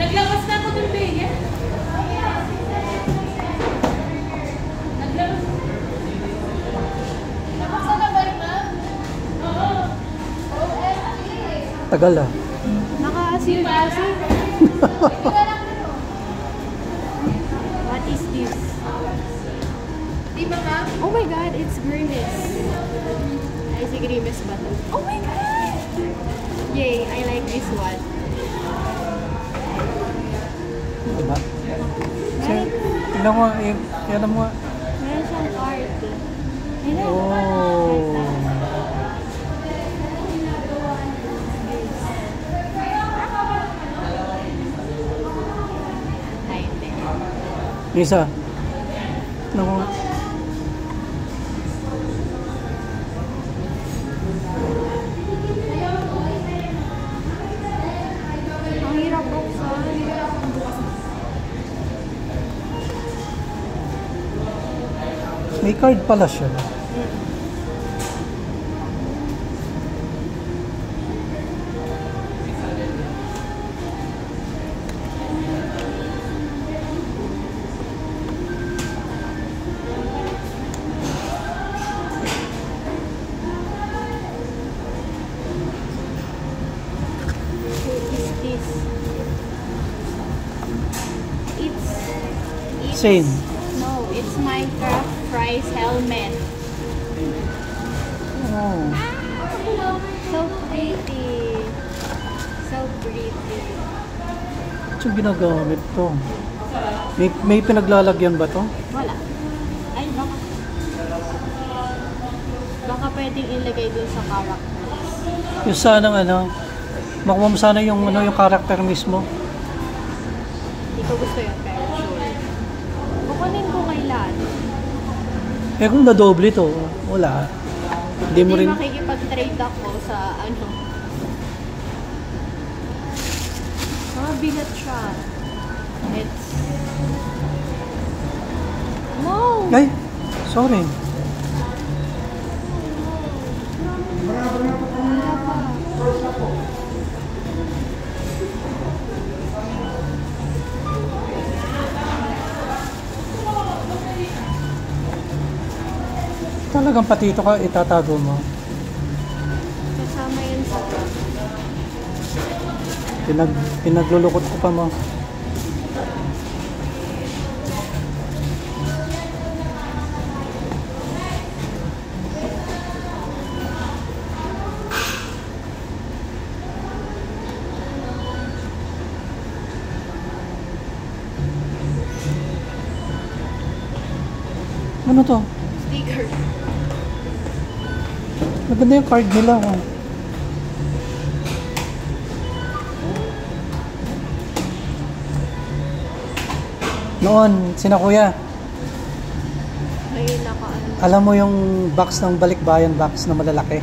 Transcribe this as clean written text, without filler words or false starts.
Naglabas na ako dun, Bea. Naglabas. Nakasa na ba rin, ma'am? Oo. Tagal ah. Naka-asin pa kasi. What is this? Di ba, ma'am? Oh my god, it's Grimace. Ay, si Grimace ba to? Oh my god! Yay, I like this one. Diba? Tignan mo, yan mo. Meron siyang art. Ayun. Oh. Isa. Tignan mo. Ang hirap buksan. May card pala siya. Same. No, it's Minecraft Prize helmet. Oh. So pretty. So pretty. Ito yung ginagamit to. May pinaglalagyan ba to? Wala. Ay, baka pwedeng ilagay dun sa character. Yung sanang ano, makuha mo sana yung ano, yung character mismo. Hindi ko gusto yun, pero sure. Kukunin ko kailan. Eh kung na-doble to, wala. Hindi mo rin. Makikipag-trade ako sa ano. Bigat siya. It's... No! Ay, sorry. Talagang pati ito ka itatago mo. Kasama yan sa... Pinaglulukot ko pa mo. Ano to? Sticker. Maganda yung card nila. Oh. Noon, sina kuya. May naka-ano. Alam mo yung box ng Balikbayan box na malalaki?